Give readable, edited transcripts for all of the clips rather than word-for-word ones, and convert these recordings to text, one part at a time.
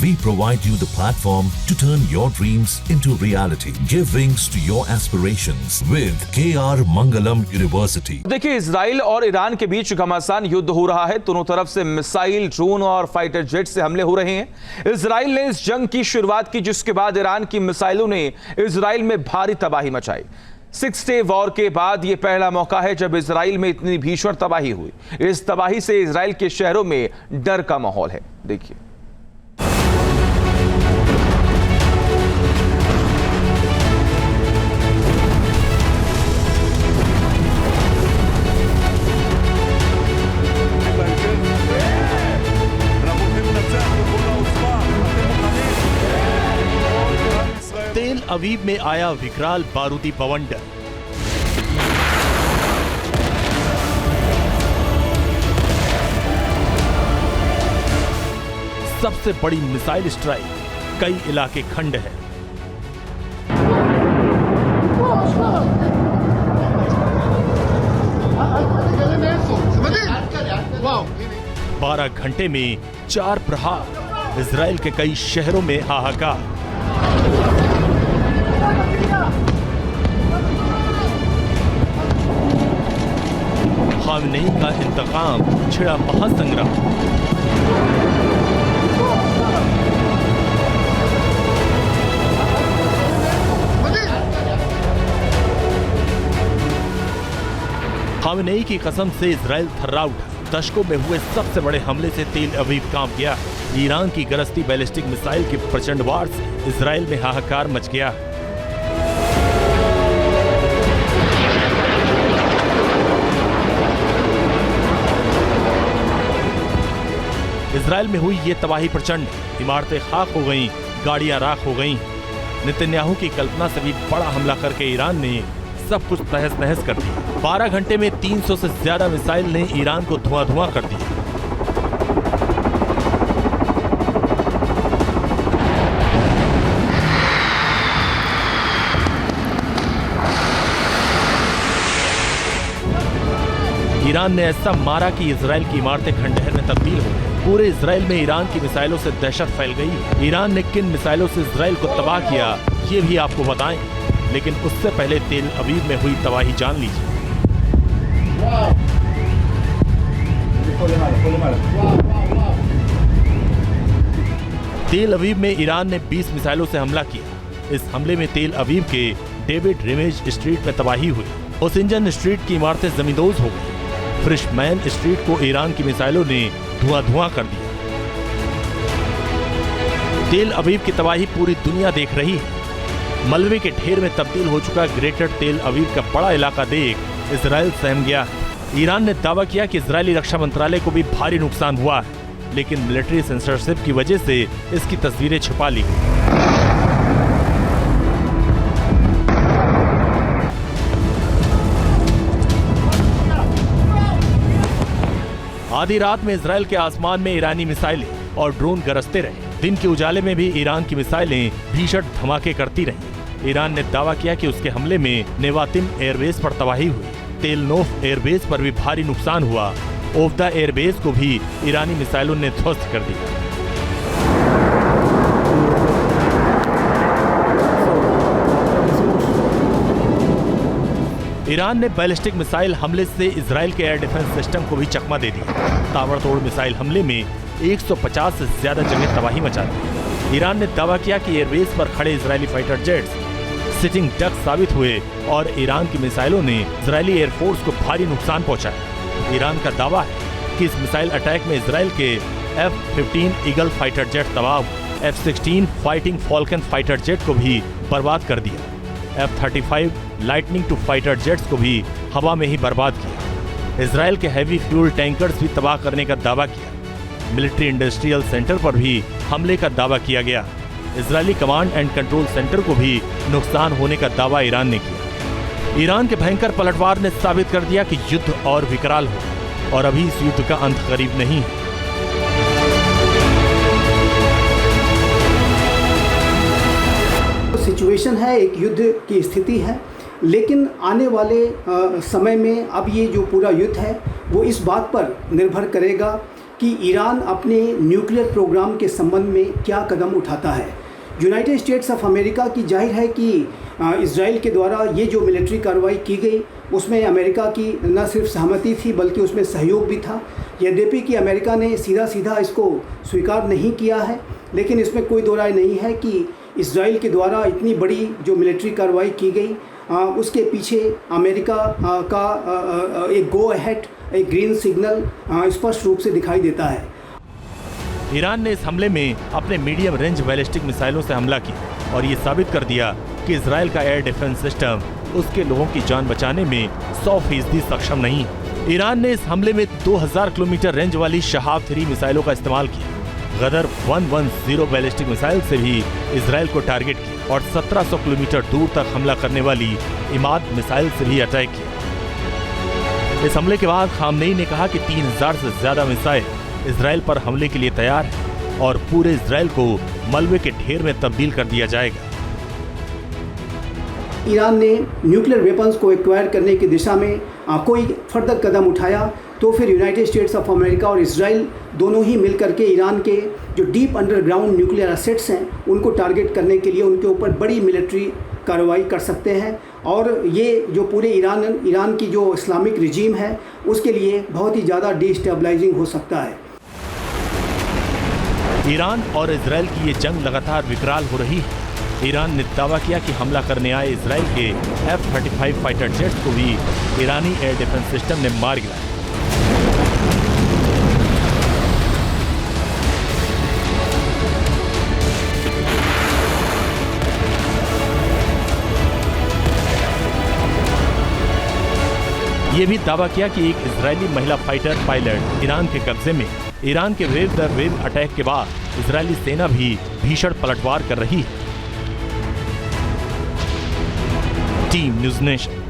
We provide you the platform to turn your dreams into reality. Give wings to your aspirations with KR Mangalam University. देखिए, Israel और Iran के बीच घमासान युद्ध हो रहा है। दोनों तरफ से मिसाइल, ड्रोन और फाइटर जेट से हमले हो रहे हैं। इजराइल ने इस जंग की शुरुआत की, जिसके बाद ईरान की मिसाइलों ने इजराइल में भारी तबाही मचाई। 6 डे वॉर के बाद यह पहला मौका है जब इजराइल में इतनी भीषण तबाही हुई। इस तबाही से इजराइल के शहरों में डर का माहौल है। देखिए, तेल अवीव में आया विकराल बारूदी बवंडर। सबसे बड़ी मिसाइल स्ट्राइक, कई इलाके खंड है। बारह घंटे में 4 प्रहार, इजराइल के कई शहरों में हाहाकार। खामनेई का इंतकाम, छिड़ा महासंग्राम। खामनेई की कसम से इजराइल थर्रा उठा। दशकों में हुए सबसे बड़े हमले से तेल अवीव कांप गया। ईरान की गरजती बैलिस्टिक मिसाइल के प्रचंड वार से इजराइल में हाहाकार मच गया। इजराइल में हुई ये तबाही प्रचंड, इमारतें खाक हो गईं, गाड़ियां राख हो गईं। नेतन्याहू की कल्पना से भी बड़ा हमला करके ईरान ने सब कुछ तहस नहस कर दिया। 12 घंटे में 300 से ज्यादा मिसाइल ने ईरान को धुआं कर दिया। ईरान ने ऐसा मारा कि इजराइल की इमारतें खंडहर में तब्दील हो गई। पूरे इजराइल में ईरान की मिसाइलों से दहशत फैल गई। ईरान ने किन मिसाइलों से इजराइल को तबाह किया, ये भी आपको बताएं, लेकिन उससे पहले तेल अवीव में हुई तबाही जान लीजिए। तेल अवीव में ईरान ने 20 मिसाइलों से हमला किया। इस हमले में तेल अवीव के डेविड रिमेज स्ट्रीट में तबाही हुई। ओसिंजन स्ट्रीट की इमारतें जमींदोज हो गई। फ्रिशमैन स्ट्रीट को ईरान की मिसाइलों ने धुआं कर दिया। तेल अवीव की तबाही पूरी दुनिया देख रही है। मलबे के ढेर में तब्दील हो चुका ग्रेटर तेल अवीव का बड़ा इलाका देख इजराइल सहम गया। ईरान ने दावा किया कि इजरायली रक्षा मंत्रालय को भी भारी नुकसान हुआ है, लेकिन मिलिट्री सेंसरशिप की वजह से इसकी तस्वीरें छुपा ली गई। आधी रात में इजराइल के आसमान में ईरानी मिसाइलें और ड्रोन गरजते रहे। दिन के उजाले में भी ईरान की मिसाइलें भीषण धमाके करती रहीं। ईरान ने दावा किया कि उसके हमले में नेवातिम एयरबेस पर तबाही हुई। तेल नोफ एयरबेस पर भी भारी नुकसान हुआ। ओफ्दा एयरबेस को भी ईरानी मिसाइलों ने ध्वस्त कर दिया। ईरान ने बैलिस्टिक मिसाइल हमले से इजराइल के एयर डिफेंस सिस्टम को भी चकमा दे दिया। ताबड़तोड़ मिसाइल हमले में 150 से ज्यादा जगह तबाही मचा दी। ईरान ने दावा किया कि एयरबेस पर खड़े Israeli fighter jets sitting duck साबित हुए और ईरान की मिसाइलों ने इजरायली एयरफोर्स को भारी नुकसान पहुंचाया। ईरान का दावा है कि इस मिसाइल अटैक में इजराइल के F-15 ईगल फाइटर जेट तबाह, F-16 fighting Falcon fighter jet को भी बर्बाद कर दिया। F-35 lightning to fighter jets को भी हवा में ही बर्बाद किया। इजराइल के हैवी फ्यूल टैंकर्स भी तबाह करने का दावा किया। मिलिट्री इंडस्ट्रियल सेंटर पर भी हमले का दावा किया गया। Israeli command and control centre को भी नुकसान होने का दावा ईरान ने किया। ईरान के भयंकर पलटवार ने साबित कर दिया कि युद्ध और विकराल हो और अभी इस युद्ध का अंत करीब नहीं है। सिचुएशन है, एक युद्ध की स्थिति है, लेकिन आने वाले समय में अब ये जो पूरा युद्ध है वो इस बात पर निर्भर करेगा कि ईरान अपने न्यूक्लियर प्रोग्राम के संबंध में क्या कदम उठाता है। यूनाइटेड स्टेट्स ऑफ अमेरिका की जाहिर है कि इजराइल के द्वारा ये जो मिलिट्री कार्रवाई की गई उसमें अमेरिका की न सिर्फ सहमति थी बल्कि उसमें सहयोग भी था। यद्यपि कि अमेरिका ने सीधा इसको स्वीकार नहीं किया है, लेकिन इसमें कोई दो राय नहीं है कि इजराइल के द्वारा इतनी बड़ी जो मिलिट्री कार्रवाई की गई उसके पीछे अमेरिका का एक गो अहेड, एक ग्रीन सिग्नल स्पष्ट रूप से दिखाई देता है। ईरान ने इस हमले में अपने मीडियम रेंज बैलिस्टिक मिसाइलों से हमला किया और ये साबित कर दिया कि इजराइल का एयर डिफेंस सिस्टम उसके लोगों की जान बचाने में 100% सक्षम नहीं है। ईरान ने इस हमले में 2000 किलोमीटर रेंज वाली शहाब-3 मिसाइलों का इस्तेमाल किया। गदर 110 बैलिस्टिक मिसाइल से भी इजराइल को टारगेट किया और 1700 किलोमीटर दूर तक हमला करने वाली इमाद मिसाइल से भी अटैक किया। इस हमले के बाद खामनेई ने कहा कि 3000 से ज्यादा मिसाइल इजराइल पर हमले के लिए तैयार है और पूरे इजराइल को मलबे के ढेर में तब्दील कर दिया जाएगा। ईरान ने न्यूक्लियर वेपन्स को एक्वायर करने की दिशा में कोई फर्दर कदम उठाया तो फिर यूनाइटेड स्टेट्स ऑफ अमेरिका और इजराइल दोनों ही मिलकर के ईरान के जो डीप अंडरग्राउंड न्यूक्लियर एसेट्स हैं उनको टारगेट करने के लिए उनके ऊपर बड़ी मिलिट्री कार्रवाई कर सकते हैं और ये जो पूरे ईरान की जो इस्लामिक रिजीम है उसके लिए बहुत ही ज़्यादा डिस्टेबलाइजिंग हो सकता है। ईरान और इजराइल की ये जंग लगातार विकराल हो रही है। ईरान ने दावा किया कि हमला करने आए इजराइल के F-35 फाइटर जेट्स को भी ईरानी एयर डिफेंस सिस्टम ने मार गिराया। ये भी दावा किया कि एक इजरायली महिला फाइटर पायलट ईरान के कब्जे में। ईरान के वेव दर वेव अटैक के बाद इजरायली सेना भी भीषण पलटवार कर रही है। Team news nation.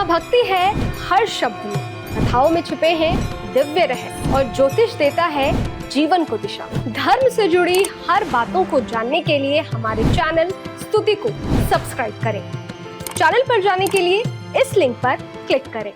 भक्ति है हर शब्द में, कथाओं में छुपे हैं दिव्य रहस्य और ज्योतिष देता है जीवन को दिशा। धर्म से जुड़ी हर बातों को जानने के लिए हमारे चैनल स्तुति को सब्सक्राइब करें। चैनल पर जाने के लिए इस लिंक पर क्लिक करें।